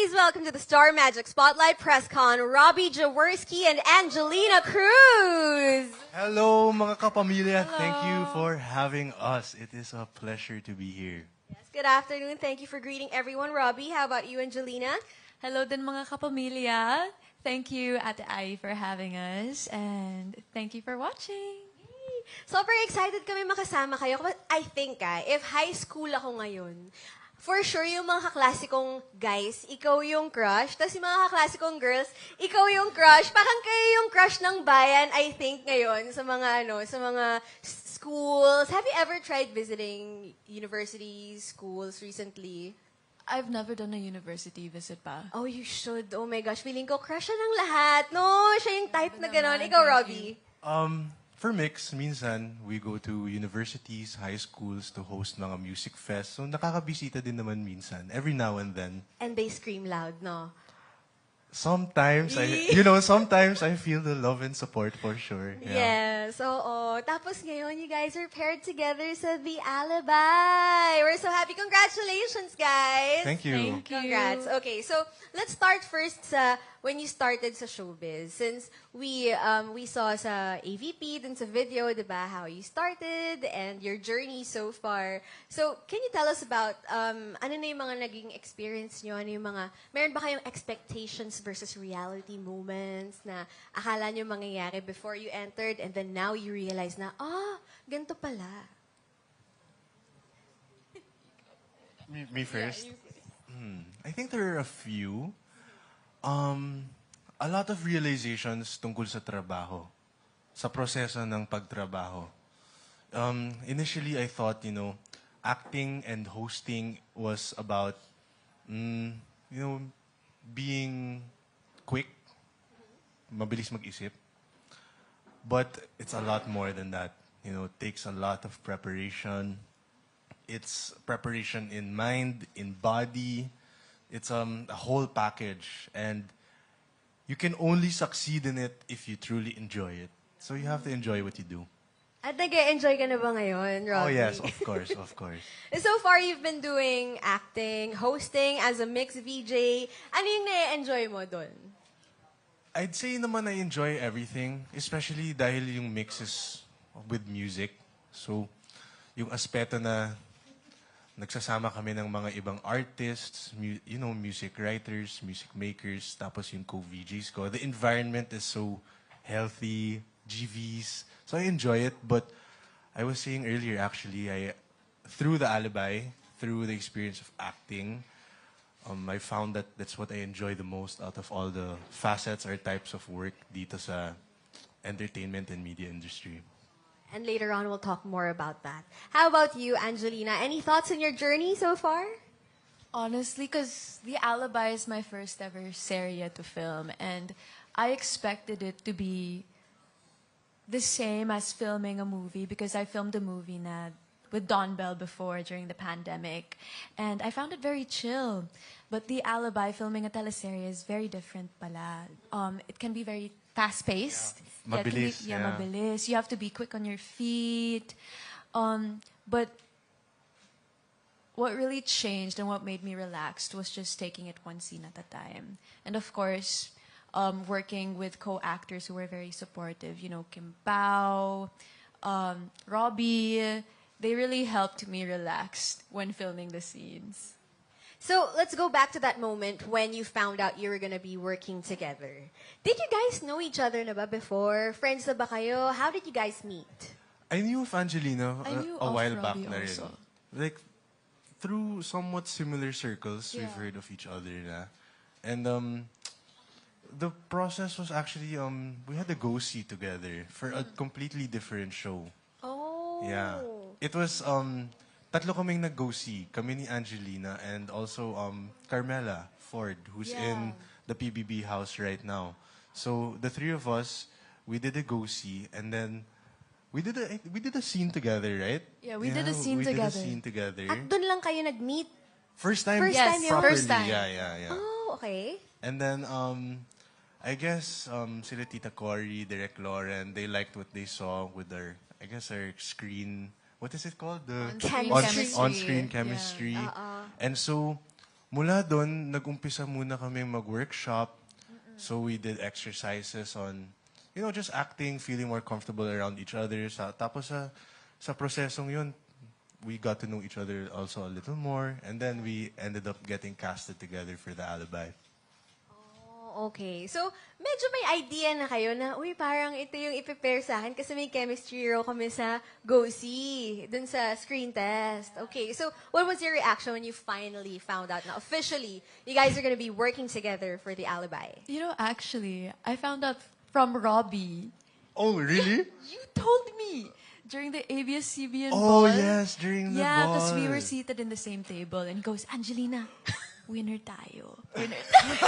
Please welcome to the Star Magic Spotlight Press Con, Robbie Jaworski and Angelina Cruz. Hello, mga kapamilya. Thank you for having us. It is a pleasure to be here. Yes, good afternoon. Thank you for greeting everyone. Robbie, how about you, Angelina? Hello din mga kapamilya. Thank you, Ate Ai, for having us. And thank you for watching. Super excited kami makasama kayo. I think, if high school ako ngayon, for sure yung mga kaklasikong guys, ikaw yung crush. Tapos yung mga kaklasikong girls, ikaw yung crush. Parang kayo yung crush ng bayan, I think, ngayon sa mga, sa mga schools. Have you ever tried visiting universities, schools recently? I've never done a university visit pa. Oh, you should. Oh my gosh, feeling ko crush siya ng lahat. No, siya yung type na gano'n. Ikaw, Robbie? For mix, minsan, we go to universities, high schools to host mga music fest. So, nakakabisita din naman minsan, every now and then. And they scream loud, no? Sometimes, sometimes I feel the love and support for sure. Yeah. Yes, oo. Tapos ngayon, you guys are paired together sa The Alibi. We're so happy. Congratulations, guys. Thank you. Thank you. Congrats. Okay, so let's start first sa when you started sa showbiz. Since we saw sa AVP, dun sa video, diba, how you started and your journey so far. So, can you tell us about, ano na yung mga naging experience nyo? Ano yung mga, meron ba kayong expectations versus reality moments na akala nyo mangyayari before you entered and then now you realize na, ganito pala. Me first? I think there are a few. A lot of realizations tungkol sa trabaho, sa proseso ng pagtrabaho. Initially, I thought, acting and hosting was about, being quick, mabilis mag-isip. But it's a lot more than that. It takes a lot of preparation. It's preparation in mind, in body. It's a whole package, and you can only succeed in it if you truly enjoy it. So you have to enjoy what you do. At nag-enjoy ka na ba ngayon, Robbie? Oh yes, of course, of course. So far, you've been doing acting, hosting as a mixed VJ. Ano yung na-enjoy mo dun? I'd say naman I enjoy everything, especially dahil yung mix is with music. So, yung aspeto na nagsasama kami ng mga ibang artists, music writers, music makers, tapos yung co-VJs ko. The environment is so healthy, GVs. So I enjoy it, but I was saying earlier actually, through The Alibi, through the experience of acting, I found that that's what I enjoy the most out of all the facets or types of work dito sa entertainment and media industry. And later on, we'll talk more about that. How about you, Angelina? Any thoughts on your journey so far? Honestly, because The Alibi is my first ever serie to film, and I expected it to be the same as filming a movie because I filmed a movie with Don Bell before during the pandemic, and I found it very chill. But The Alibi, filming a teleserye, is very different pala. It can be very fast-paced. Yeah. Mabilis. Mabilis. You have to be quick on your feet. But what really changed and what made me relaxed was just taking it one scene at a time. And of course, working with co-actors who were very supportive. Kim Pao, Robbie. They really helped me relax when filming the scenes. So, let's go back to that moment when you found out you were gonna be working together. Did you guys know each other na ba before? Friends na ba kayo? How did you guys meet? I knew of Angelina I knew a of while back Robbie na rin. also. Like, through somewhat similar circles, we've heard of each other na. And the process was actually, we had a go-see together for a completely different show. Oh. Yeah. It was, tatlo kaming nag-go-see. Kami ni Angelina and also Carmela Ford, who's in the PBB house right now. So the three of us, we did a go-see, and then we did a scene together, right? Yeah, we did a scene together. We did a scene together. At doon lang kayo nag-meet? First time. First time yun? Properly. First time. Yeah. Oh, okay. And then I guess sila Tita Cory, Direk Lauren, they liked what they saw with our screen. What is it called? The On-screen chemistry. on-screen chemistry. Yeah. And so mula doon, nag-umpisa muna kami mag-workshop. So we did exercises on, just acting, feeling more comfortable around each other. Tapos sa prosesong yun, we got to know each other also a little more. And then we ended up getting casted together for The Alibi. Oh, okay. So, medyo may idea na kayo na, uy, parang ito yung i-prepare sa akin kasi may chemistry raw kami sa Go See, dun sa screen test. Okay, so what was your reaction when you finally found out na officially you guys are gonna be working together for The Alibi? You know, actually, I found out from Robbie. Oh, really? You told me during the ABS-CBN Oh, ball. yes, during the Yeah, ball. because we were seated in the same table. And he goes, Angelina, winner tayo. Winner.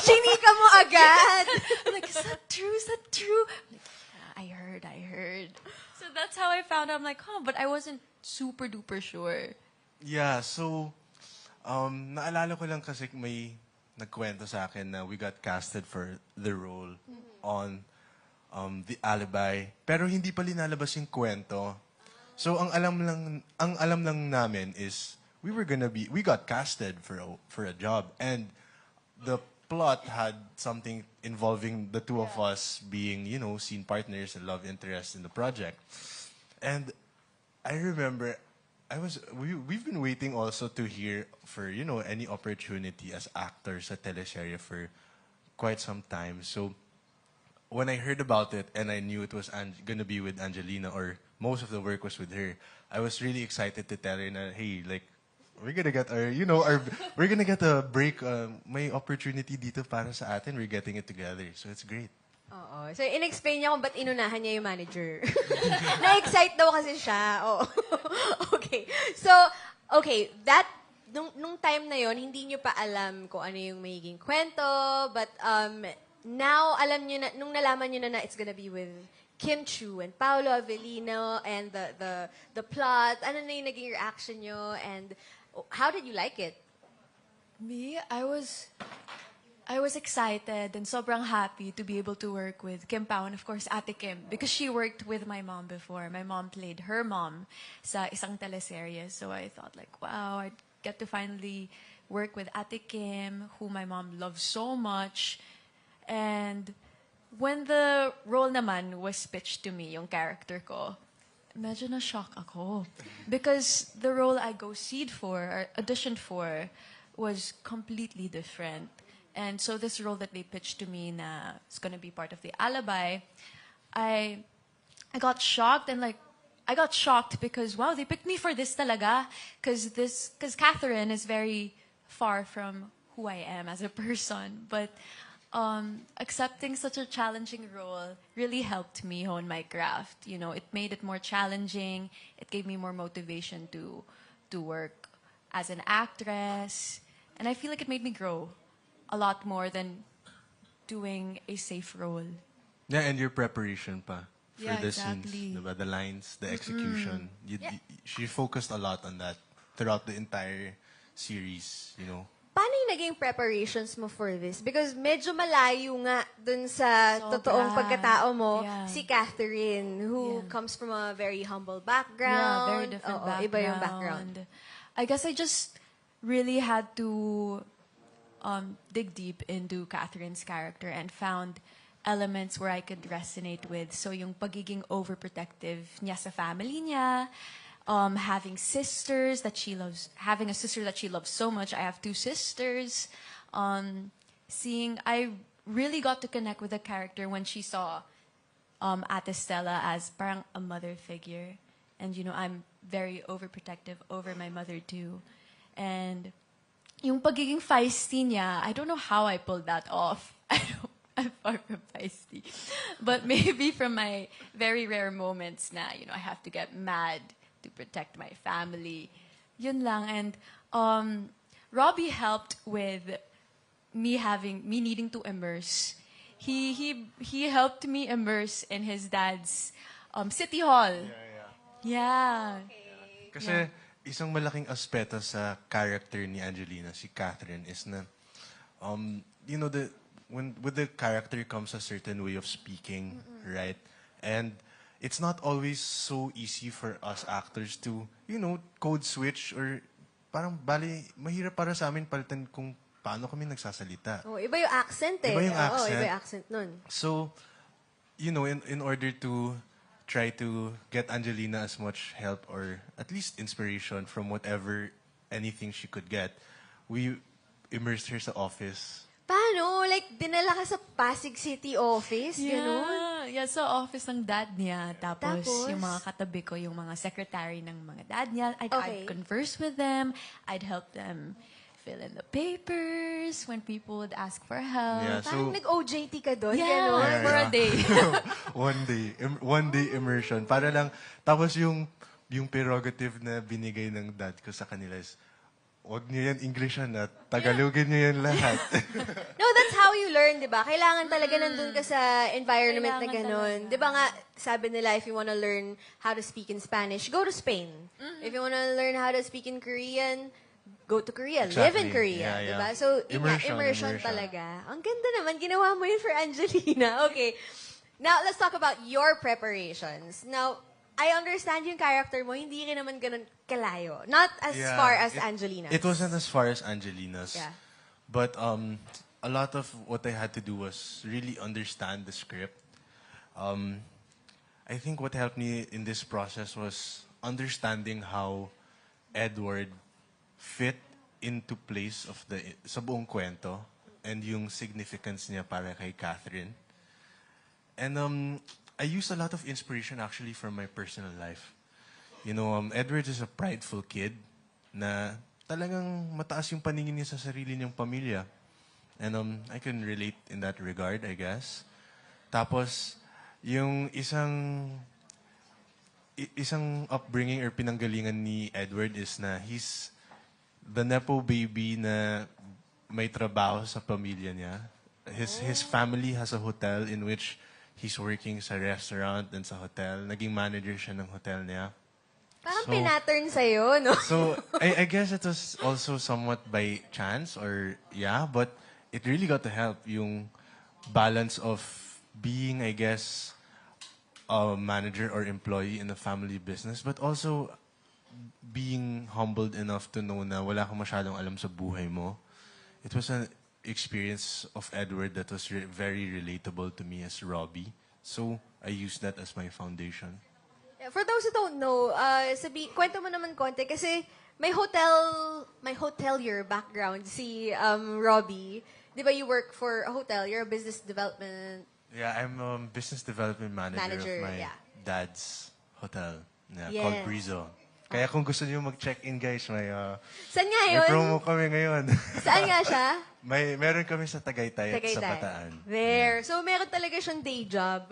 Chinika mo agad! I'm like, is that true? Is that true? I'm like, yeah, I heard. So that's how I found out. I'm like, but I wasn't super duper sure. Yeah, so, naalala ko lang kasi may nagkwento sa akin na we got casted for the role on The Alibi. Pero hindi pa linalabas yung kwento. So, ang alam lang namin is we got casted for a job, and the plot had something involving the two of us being, scene partners and love interests in the project. And I remember we've been waiting also to hear for, any opportunity as actors sa teleserye for quite some time. So when I heard about it and I knew it was gonna be with Angelina, or most of the work was with her, I was really excited to tell her na, hey, like, we're gonna get we're gonna get a break. May opportunity dito para sa atin. We're getting it together. So it's great. Oo. So, in-explain niya kung ba't inunahan niya yung manager. Na-excite daw kasi siya. Oo. Okay. So, okay, nung time na yon hindi niyo pa alam kung ano yung magiging kwento, but now, alam niyo na, nung nalaman niyo na it's gonna be with Kim Chu and Paolo Avellino and the plot, ano na yung naging reaction niyo, and how did you like it? Me, I was excited and sobrang happy to be able to work with Kim Pao and of course Ate Kim because she worked with my mom before. My mom played her mom sa isang teleserye. So I thought like, wow, I'd get to finally work with Ate Kim, who my mom loves so much. And when the role naman was pitched to me, yung character ko, medyo na-shock ako. Because the role I go-seed for, or auditioned for, was completely different. And so this role that they pitched to me na it's gonna be part of The Alibi, I got shocked and like, I got shocked because, wow, they picked me for this talaga. Because Catherine is very far from who I am as a person. But accepting such a challenging role really helped me hone my craft. You know, it made it more challenging. It gave me more motivation to work as an actress. And I feel like it made me grow a lot more than doing a safe role. Yeah, and your preparation pa for Yeah, the exactly. scenes, diba? The lines, the execution. She focused a lot on that throughout the entire series, Paano yung naging preparations mo for this? Because medyo malayo nga dun sa Sobra. totoong pagkatao mo, Yeah. si Catherine, who Yeah. comes from a very humble background. Yeah, very different Oo, background. Iba yung background. I guess I just really had to dig deep into Catherine's character and found elements where I could resonate with. So yung pagiging overprotective niya sa family niya, having sisters that she loves, having a sister that she loves so much. I have 2 sisters. I really got to connect with the character when she saw Ate Stella as parang a mother figure. And, I'm very overprotective over my mother too. And yung pagiging feisty niya, I don't know how I pulled that off. I'm far from feisty. But maybe from my very rare moments na, I have to get mad to protect my family. Yun lang. And Robbie helped with me needing to immerse. He helped me immerse in his dad's city hall. Yeah. Kasi isang malaking aspeto sa character ni Angelina, si Catherine, is na, with the character comes a certain way of speaking, right? And it's not always so easy for us actors to, code switch or parang mahirap para sa amin palitan kung paano kami nagsasalita. Oh, iba yung accent eh. Iba yung Oo, accent. iba yung accent nun. So, in order to try to get Angelina as much help or at least inspiration from anything she could get, we immersed her sa office. Paano? Like, dinala ka sa Pasig City office? Ganun? Yeah, sa office ng dad niya. Tapos, Tapos? yung mga katabi ko, yung mga secretary ng mga dad niya, Okay. I'd converse with them. I'd help them fill in the papers when people would ask for help. Yeah, Parang nag-OJT ka doon? Yeah, Ganun? for a day. one day immersion. Para lang, tapos yung prerogative na binigay ng dad ko sa kanila is, wag niyo yan Englishan at Tagalogin niyo yan lahat. No, that's how you learn, di ba? Kailangan talaga nandun ka sa environment na Kailangan ganun. talaga. Di ba nga, sabi nila, if you wanna learn how to speak in Spanish, go to Spain. If you wanna learn how to speak in Korean, go to Korea. Live in Exactly. Korea. Yeah, Di yeah. ba? So, Immersion. talaga. Ang ganda naman. Ginawa mo yun for Angelina. Okay. Now, let's talk about your preparations. Now, I understand yung character mo, hindi rin naman ganun kalayo. Not as Yeah, far as Angelina. It wasn't as far as Angelina's. Yeah. But a lot of what I had to do was really understand the script. I think what helped me in this process was understanding how Edward fit into place of sa buong kwento and yung significance niya para kay Catherine. And I used a lot of inspiration actually from my personal life. You know, Edward is a prideful kid na talagang mataas yung paningin niya sa sarili niyang pamilya. And I can relate in that regard, I guess. Tapos, yung isang upbringing or pinanggalingan ni Edward is na he's the nepo baby na may trabaho sa pamilya niya. His family has a hotel in which he's working sa restaurant and sa hotel. Naging manager siya ng hotel niya. Parang So- pinattern sa'yo, no? So, I guess it was also somewhat by chance but it really got to help yung balance of being, I guess, a manager or employee in a family business, but also being humbled enough to know na wala kang masyadong alam sa buhay mo. It was an experience of Edward that was very relatable to me as Robbie. So, I used that as my foundation. For those who don't know, kwento mo naman konti kasi may hotelier background si Robbie. Di ba you work for a hotel? You're a business development. Yeah, I'm a business development manager of my yeah. dad's hotel Yes. called Brizo. Kaya kung gusto niyo mag-check-in, guys, Saan nga may yun? promo kami ngayon. Saan nga siya? Meron kami sa Tagaytay at sa Tagaytay. Bataan. There. So, meron talaga siyang day job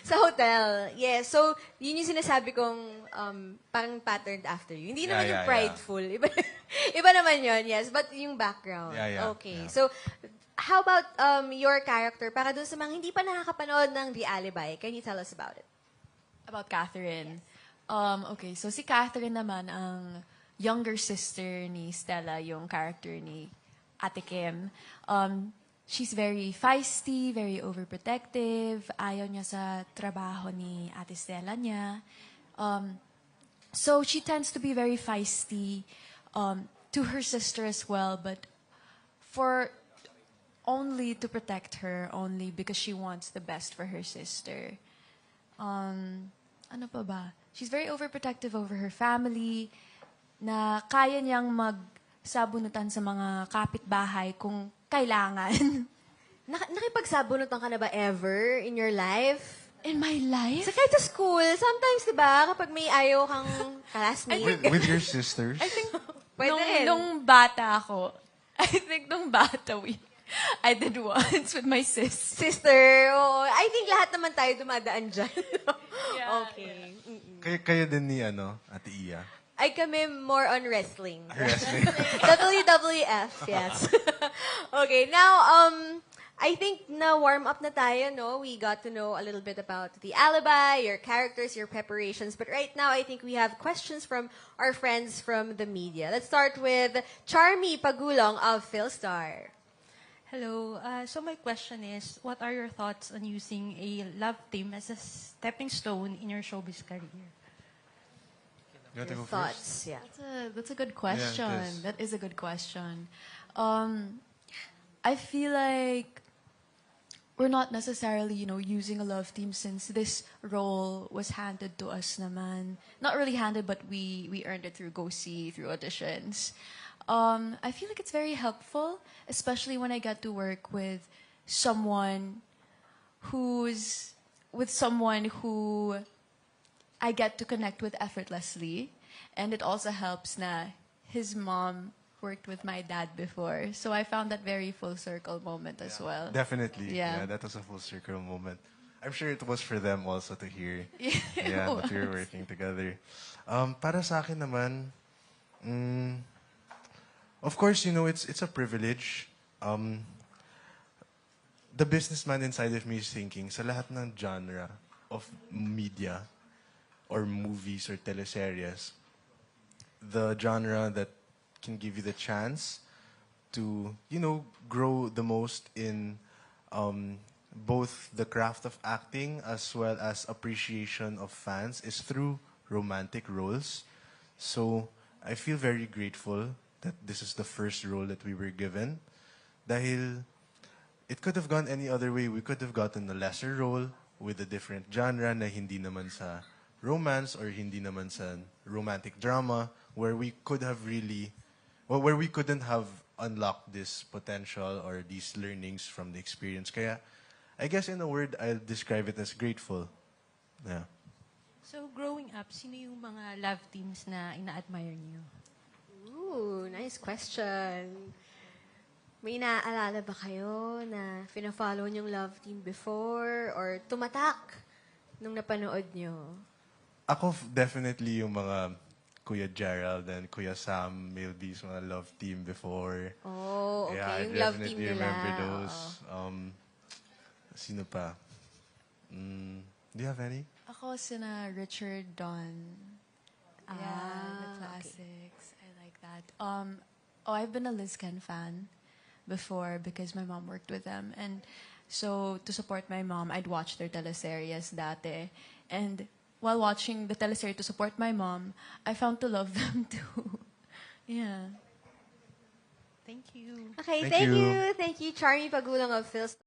sa hotel. Yes. So, yun yung sinasabi kong parang patterned after you. Hindi naman Yeah, yung yeah, prideful. Iba naman yun, yes. But yung background. Yeah, Okay. yeah. So, how about your character? Para dun sa mga hindi pa nakakapanood ng The Alibi, can you tell us about it? About Catherine. Okay, so si Catherine naman ang younger sister ni Stella, yung character ni Ate Kim. She's very feisty, very overprotective. Ayaw niya sa trabaho ni Ate Stella niya. So she tends to be very feisty to her sister as well, but only to protect her, only because she wants the best for her sister. Ano pa ba? She's very overprotective over her family, na kaya niyang magsabunutan sa mga kapitbahay kung kailangan. Nakipagsabunutan ka na ba ever in your life? In my life? Sa kahit sa school, sometimes, di ba, kapag may ayaw kang classmate, With your sisters? I think Pwede rin. nung bata ako, I did once with my sis. sister, oh, I think lahat naman tayo dumadaan dyan. Yeah. Okay. Kayo din ni Ate Iya. Ay kami more on wrestling. Wrestling. WWF, yes. Okay, now, I think na warm up na tayo, no? We got to know a little bit about The Alibi, your characters, your preparations. But right now, I think we have questions from our friends from the media. Let's start with Charmy Pagulong of Philstar. Hello. So my question is, what are your thoughts on using a love team as a stepping stone in your showbiz career? You want to Your go first? thoughts, yeah. That's a good question. Yeah, it is. That is a good question. I feel like we're not necessarily, using a love team since this role was handed to us naman. Not really handed, but we earned it through Go See, through auditions. I feel like it's very helpful, especially when I get to work with someone who I get to connect with effortlessly. And it also helps na his mom worked with my dad before. So I found that very full circle moment as well. Definitely. Yeah. That was a full circle moment. I'm sure it was for them also to hear It that we were was. working together. Para sa akin naman, of course, it's a privilege. The businessman inside of me is thinking, sa lahat ng genre of media or movies or teleseries, the genre that can give you the chance to, grow the most in both the craft of acting as well as appreciation of fans is through romantic roles. So I feel very grateful that this is the first role that we were given. Dahil it could have gone any other way. We could have gotten a lesser role with a different genre na hindi naman sa romance or hindi naman sa romantic drama where we could have where we couldn't have unlocked this potential or these learnings from the experience. Kaya, I guess in a word, I'll describe it as grateful. Yeah. So, growing up, sino yung mga love teams na ina-admire niyo? Ooh, nice question. May naaalala ba kayo na fina-follow niyong love team before or tumatak nung napanood niyo? Ako definitely yung mga Kuya Gerald and Kuya Sam Milby's mga love team before. Oh, okay. Yeah, I yung love team definitely nila. remember those. Oo. Sino pa? Do you have any? Ako sina Richard Don. Yeah, the okay. classics. I like that. I've been a Liz Ken fan before because my mom worked with them. And so to support my mom, I'd watch their teleseries dati. And while watching the teleserie to support my mom, I found to love them too. Yeah. Thank you. Okay, Thank thank you. you. Thank you, Charmy Pagulang of Philstar.